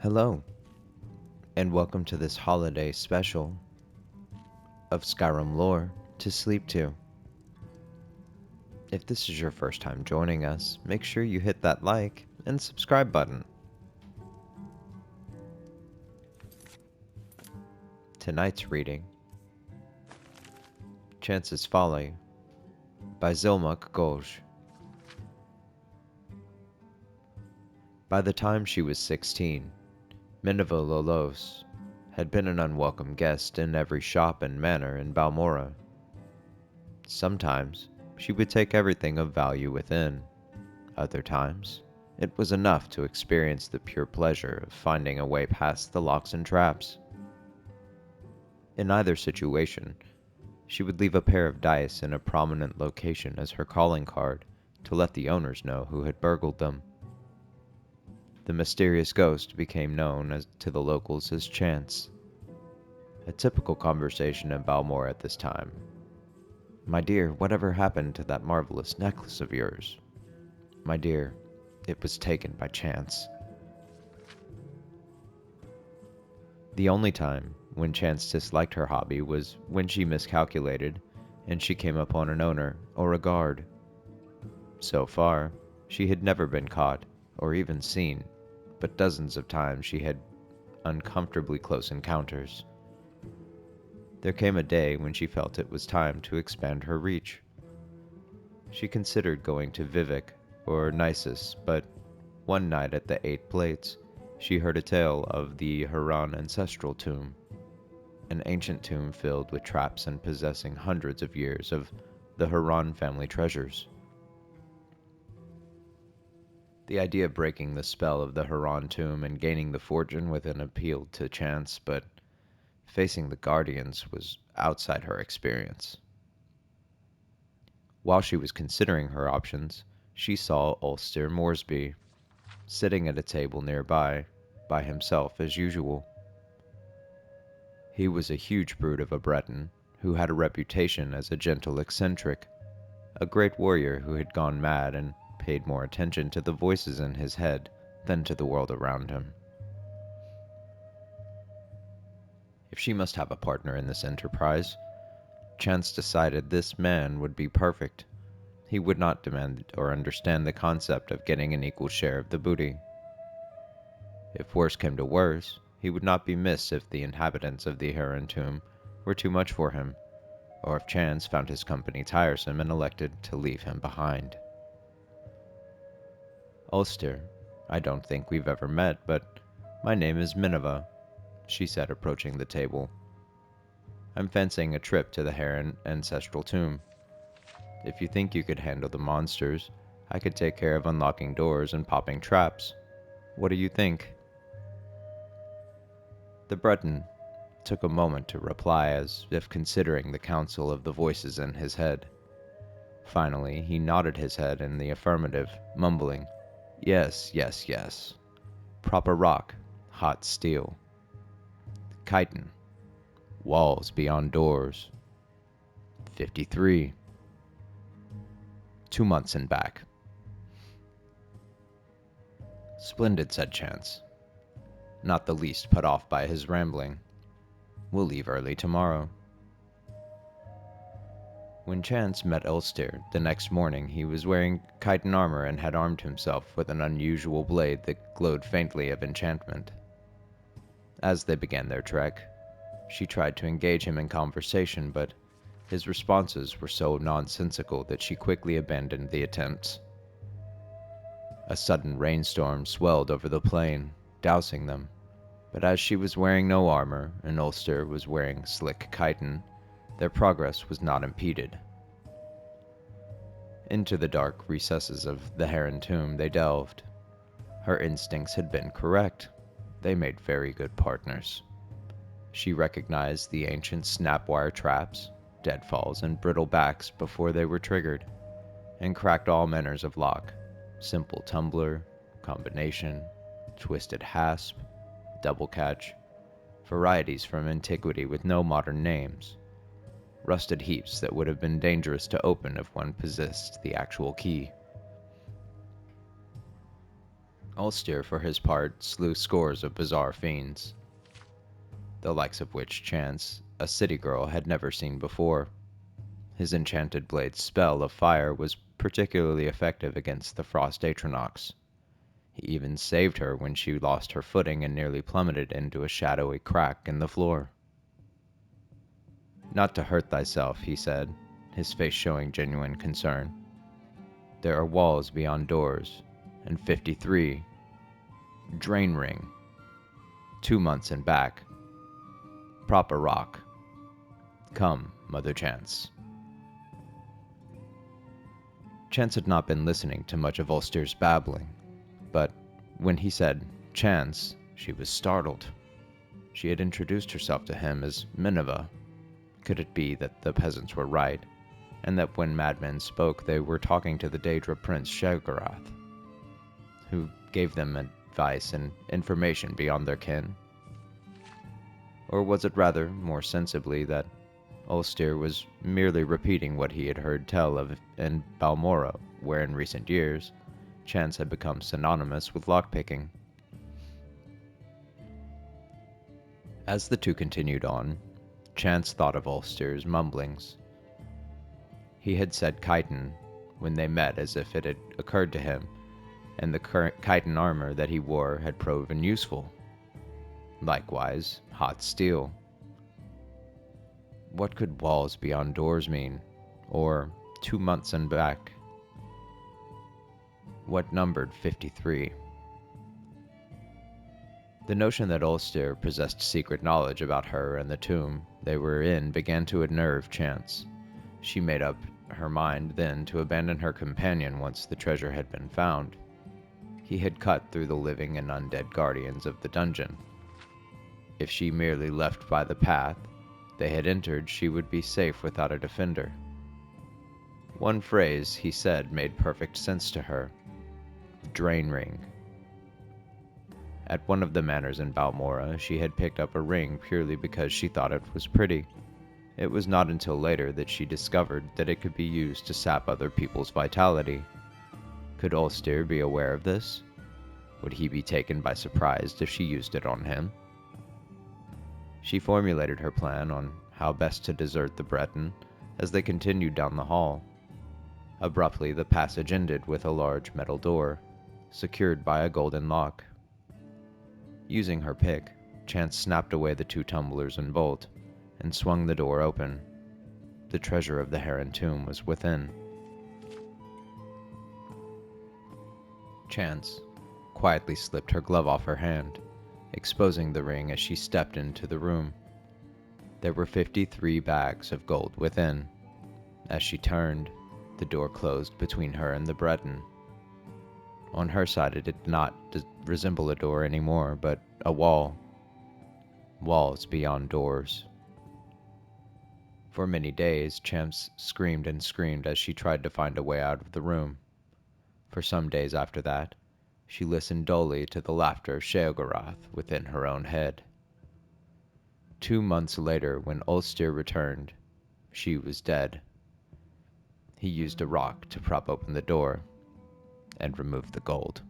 Hello, and welcome to this holiday special of Skyrim lore to sleep to. If this is your first time joining us, make sure you hit that like and subscribe button. Tonight's reading, Chance's Folly by Zilmuk Goj. By the time she was 16, Minerva Lolos had been an unwelcome guest in every shop and manor in Balmora. Sometimes she would take everything of value within. Other times, it was enough to experience the pure pleasure of finding a way past the locks and traps. In either situation, she would leave a pair of dice in a prominent location as her calling card to let the owners know who had burgled them. The mysterious ghost became known to the locals as Chance. A typical conversation in Balmore at this time. "My dear, whatever happened to that marvelous necklace of yours?" "My dear, it was taken by Chance." The only time when Chance disliked her hobby was when she miscalculated and she came upon an owner or a guard. So far, she had never been caught or even seen, but dozens of times she had uncomfortably close encounters. There came a day when she felt it was time to expand her reach. She considered going to Vivek or Nisus, but one night at the Eight Plates, she heard a tale of the Haran ancestral tomb, an ancient tomb filled with traps and possessing hundreds of years of the Haran family treasures. The idea of breaking the spell of the Haran tomb and gaining the fortune within appealed to Chance, but facing the Guardians was outside her experience. While she was considering her options, she saw Ulster Moresby, sitting at a table nearby, by himself as usual. He was a huge brute of a Breton, who had a reputation as a gentle eccentric, a great warrior who had gone mad and paid more attention to the voices in his head than to the world around him. If she must have a partner in this enterprise, Chance decided this man would be perfect. He would not demand or understand the concept of getting an equal share of the booty. If worse came to worse, he would not be missed if the inhabitants of the Heron tomb were too much for him, or if Chance found his company tiresome and elected to leave him behind. "Ulster, I don't think we've ever met, but my name is Minerva," she said, approaching the table. "I'm fancying a trip to the Heron ancestral tomb. If you think you could handle the monsters, I could take care of unlocking doors and popping traps. What do you think?" The Breton took a moment to reply, as if considering the counsel of the voices in his head. Finally, he nodded his head in the affirmative, mumbling, "Yes, yes, yes. Proper rock, hot steel. Chitin. Walls beyond doors. 53. 2 months and back." "Splendid," said Chance, not the least put off by his rambling. "We'll leave early tomorrow." When Chance met Ulster the next morning, he was wearing chitin armor and had armed himself with an unusual blade that glowed faintly of enchantment. As they began their trek, she tried to engage him in conversation, but his responses were so nonsensical that she quickly abandoned the attempts. A sudden rainstorm swelled over the plain, dousing them, but as she was wearing no armor and Ulster was wearing slick chitin, their progress was not impeded. Into the dark recesses of the Heron tomb they delved. Her instincts had been correct. They made very good partners. She recognized the ancient snapwire traps, deadfalls, and brittle backs before they were triggered, and cracked all manners of lock: simple tumbler, combination, twisted hasp, double catch, varieties from antiquity with no modern names, rusted heaps that would have been dangerous to open if one possessed the actual key. Ulster, for his part, slew scores of bizarre fiends, the likes of which Chance, a city girl, had never seen before. His enchanted blade's spell of fire was particularly effective against the Frost Atronox. He even saved her when she lost her footing and nearly plummeted into a shadowy crack in the floor. "Not to hurt thyself," he said, his face showing genuine concern. "There are walls beyond doors, and 53. Drain ring. 2 months and back. Proper rock. Come, Mother Chance." Chance had not been listening to much of Ulster's babbling, but when he said Chance, she was startled. She had introduced herself to him as Minerva. Could it be that the peasants were right, and that when madmen spoke they were talking to the Daedra prince Sheogorath, who gave them advice and information beyond their kin? Or was it rather, more sensibly, that Ulster was merely repeating what he had heard tell of in Balmora, where in recent years Chance had become synonymous with lockpicking? As the two continued on, Chance thought of Ulster's mumblings. He had said chitin when they met, as if it had occurred to him, and the current chitin armor that he wore had proven useful. Likewise, hot steel. What could walls beyond doors mean? Or 2 months and back? What numbered 53? The notion that Ulster possessed secret knowledge about her and the tomb they were in began to unnerve Chance. She made up her mind then to abandon her companion once the treasure had been found. He had cut through the living and undead guardians of the dungeon. If she merely left by the path they had entered, she would be safe without a defender. One phrase he said made perfect sense to her: drain ring. At one of the manors in Balmora, she had picked up a ring purely because she thought it was pretty. It was not until later that she discovered that it could be used to sap other people's vitality. Could Ulster be aware of this? Would he be taken by surprise if she used it on him? She formulated her plan on how best to desert the Breton as they continued down the hall. Abruptly, the passage ended with a large metal door, secured by a golden lock. Using her pick, Chance snapped away the 2 tumblers and bolt, and swung the door open. The treasure of the Heron tomb was within. Chance quietly slipped her glove off her hand, exposing the ring as she stepped into the room. There were 53 bags of gold within. As she turned, the door closed between her and the Breton. On her side, it did not resemble a door anymore, but a wall. Walls beyond doors. For many days, Chance screamed and screamed as she tried to find a way out of the room. For some days after that, she listened dully to the laughter of Sheogorath within her own head. 2 months later, when Ulster returned, she was dead. He used a rock to prop open the door and remove the gold.